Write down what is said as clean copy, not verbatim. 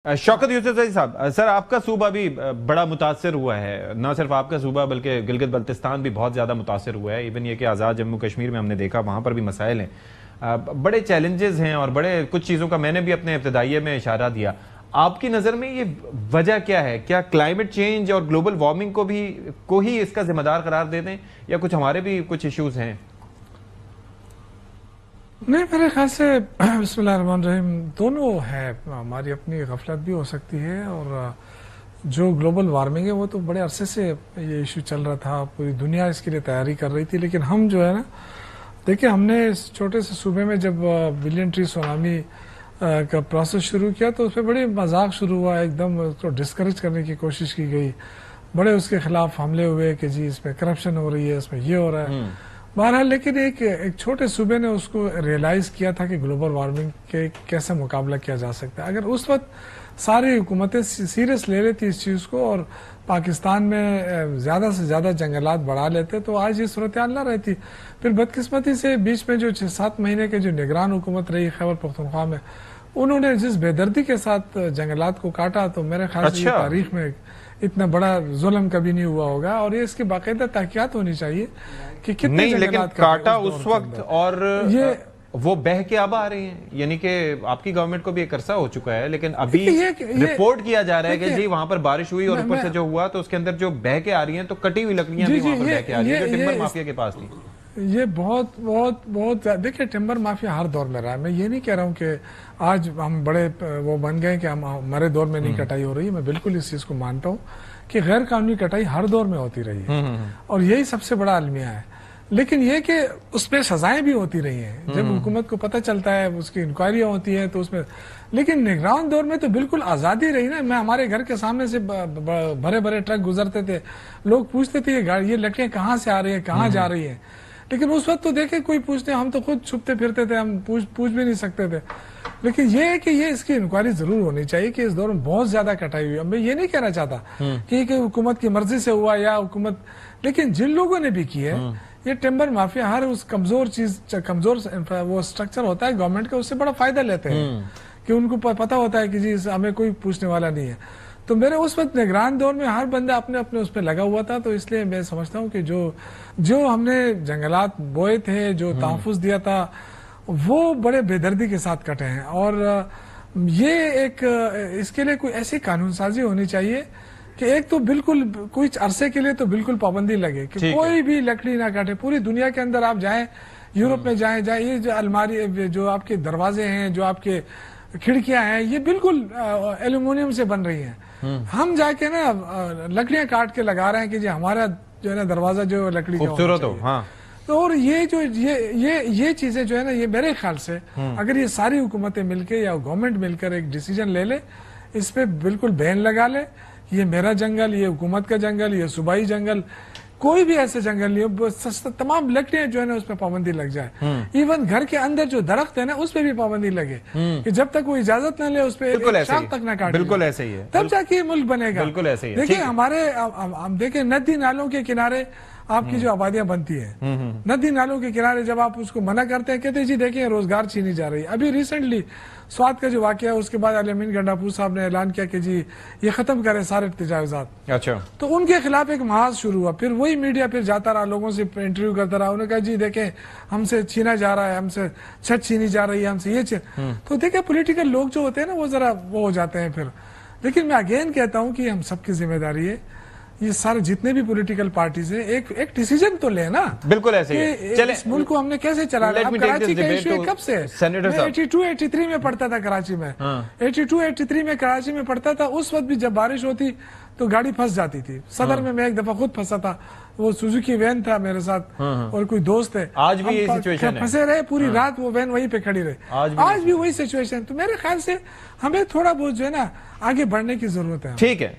शौकत यूसुफजई साहब, सर आपका सूबा भी बड़ा मुतासर हुआ है। न सिर्फ आपका सूबा बल्कि गिलगित बल्तिस्तान भी बहुत ज़्यादा मुतासर हुआ है। इवन ये कि आज़ाद जम्मू कश्मीर में हमने देखा वहाँ पर भी मसाइल हैं, बड़े चैलेंजेस हैं और बड़े कुछ चीज़ों का मैंने भी अपने इब्तिदाइये में इशारा दिया। आपकी नज़र में ये वजह क्या है? क्या क्लाइमेट चेंज और ग्लोबल वार्मिंग को ही इसका जिम्मेदार करार दे दें या कुछ हमारे भी कुछ इश्यूज़ हैं? नहीं, मेरे ख्याल से बिस्मिल्लाहिर्रहमानिर्रहीम दोनों है। हमारी अपनी गफलत भी हो सकती है और जो ग्लोबल वार्मिंग है वो तो बड़े अरसे से ये इशू चल रहा था, पूरी दुनिया इसके लिए तैयारी कर रही थी। लेकिन हम जो है ना, देखिए हमने इस छोटे से सूबे में जब बिलियन ट्री सुनामी का प्रोसेस शुरू किया तो उस पर बड़ी मजाक शुरू हुआ, एकदम उसको डिस्करेज करने की कोशिश की गई, बड़े उसके खिलाफ हमले हुए कि जी इसमें करप्शन हो रही है, इसमें ये हो रहा है। बहरहाल लेकिन एक छोटे सूबे ने उसको रियलाइज किया था कि ग्लोबल वार्मिंग के कैसे मुकाबला किया जा सकता है। अगर उस वक्त सारी हुकूमतें सीरियस ले लेती इस चीज़ को और पाकिस्तान में ज़्यादा से ज़्यादा जंगलात बढ़ा लेते तो आज ये सूरत हाल ना रहती। फिर बदकिस्मती से बीच में जो 6-7 महीने के जो निगरान हुकूमत रही खैबर पख्तूनख्वा में, उन्होंने जिस बेदर्दी के साथ जंगलात को काटा तो मेरे ख्याल से तारीख में इतना बड़ा जुल्म कभी नहीं हुआ होगा। और ये इसकी बाकायदा तहकीकात होनी चाहिए कि कितने नहीं, लेकिन काटा उस वक्त और ये वो बह के अब आ रही हैं, यानी कि आपकी गवर्नमेंट को भी एक अरसा हो चुका है, लेकिन अभी रिपोर्ट किया जा रहा है कि जी वहां पर बारिश हुई और ऊपर से जो हुआ तो उसके अंदर जो बह के आ रही हैं तो कटी हुई लकड़ियां भी वहां पर बह के आ रही हैं जो टिम्बर माफिया के पास थी। ये बहुत बहुत बहुत देखिए, टिम्बर माफिया हर दौर में रहा है। मैं ये नहीं कह रहा हूँ कि आज हम बड़े वो बन गए कि हम हमारे दौर में नहीं कटाई हो रही है। मैं बिल्कुल इस चीज को मानता हूँ कि गैर कानूनी कटाई हर दौर में होती रही है और यही सबसे बड़ा अलमिया है। लेकिन ये कि उसमें सजाएं भी होती रही हैं। जब हुकूमत को पता चलता है, उसकी इंक्वायरियां होती हैं तो उसमें, लेकिन निगरान दौर में तो बिल्कुल आज़ादी रही ना। मैं हमारे घर के सामने से भरे भरे ट्रक गुजरते थे, लोग पूछते थे ये लकड़ियां कहाँ से आ रही है, कहाँ जा रही है। लेकिन उस वक्त तो देखे कोई पूछते, हम तो खुद छुपते फिरते थे, हम पूछ भी नहीं सकते थे। लेकिन ये है कि ये इसकी इंक्वायरी जरूर होनी चाहिए कि इस दौर में बहुत ज्यादा कटाई हुई है। मैं ये नहीं कहना चाहता कि हुकूमत की मर्जी से हुआ या हुकूमत, लेकिन जिन लोगों ने भी की है, ये टिम्बर माफिया हर उस कमजोर वो स्ट्रक्चर होता है गवर्नमेंट का, उससे बड़ा फायदा लेते हैं कि उनको पता होता है कि जी हमें कोई पूछने वाला नहीं है। तो मेरे उस वक्त निगरान दौर में हर बंदा अपने अपने उस पर लगा हुआ था। तो इसलिए मैं समझता हूँ कि जो हमने जंगलात बोए थे, जो तहफ़्फ़ुज़ दिया था, वो बड़े बेदर्दी के साथ कटे हैं। और ये इसके लिए कोई ऐसी कानून साजी होनी चाहिए कि एक तो बिल्कुल कुछ अरसे के लिए तो बिल्कुल पाबंदी लगे कि कोई भी लकड़ी ना काटे। पूरी दुनिया के अंदर आप जाएं, यूरोप में जाएं, ये जो अलमारी, जो आपके दरवाजे हैं, जो आपके खिड़कियां हैं, ये बिल्कुल एल्यूमिनियम से बन रही हैं। हम जाके ना लकड़ियां काट के लगा रहे हैं कि जी हमारा जो है ना दरवाजा जो लकड़ी का खूबसूरत हो। हाँ। तो और ये जो ये चीजें जो है ना, ये मेरे ख्याल से अगर ये सारी हुकूमतें मिलकर या गवर्नमेंट मिलकर एक डिसीजन ले ले, इस पे बिल्कुल बैन लगा ले, ये मेरा जंगल, ये हुकूमत का जंगल, ये सूबाई जंगल, कोई भी ऐसे जंगल नहीं हो, तमाम लकड़ियां जो है ना उस पर पाबंदी लग जाए। इवन घर के अंदर जो दरख्त है ना उस पर भी पाबंदी लगे कि जब तक वो इजाजत न ले उस पर शाम तक ना काटे। बिल्कुल ऐसे ही है, तब जाके ये मुल्क बनेगा। बिल्कुल ऐसे ही है। देखिए हम देखें नदी नालों के किनारे आपकी जो आबादियां बनती है, नदी नालों के किनारे जब आप उसको मना करते हैं, कहते हैं जी देखिए रोजगार छीनी जा रही है। अभी रिसेंटली स्वात का जो वाकया है उसके बाद अल-अमीन गंडापुर साहब ने ऐलान किया कि जी ये खत्म करें सारे तजावुज़ात। अच्छा। तो उनके खिलाफ एक महाज शुरू हुआ। फिर वही मीडिया फिर जाता रहा, लोगों से इंटरव्यू करता रहा, उन्होंने कहा जी देखें हमसे छीना जा रहा है, हमसे छत छीनी जा रही है, हमसे ये तो देखे पोलिटिकल लोग जो होते हैं ना वो जरा वो हो जाते हैं फिर। लेकिन मैं अगेन कहता हूँ कि हम सबकी जिम्मेदारी है, ये सारे जितने भी पॉलिटिकल पार्टीज हैं एक डिसीजन तो ले ना। बिल्कुल ऐसे ही चले। इस मुल्क को हमने कैसे चला रहा है? कराची का इशू कब से? 82-83 में पढ़ता था कराची में। 82-83 में कराची में पढ़ता था। उस वक्त भी जब बारिश होती तो गाड़ी फंस जाती थी। सदर में मैं एक दफा खुद फंसा था, वो सुजुकी वैन था मेरे साथ और कोई दोस्त है। आज भी यही सिचुएशन है, फंसे रहे पूरी रात, वो वैन वहीं पे खड़ी रही। आज भी वही सिचुएशन। तो मेरे ख्याल से हमें थोड़ा बहुत जो है ना आगे बढ़ने की जरूरत है। ठीक है।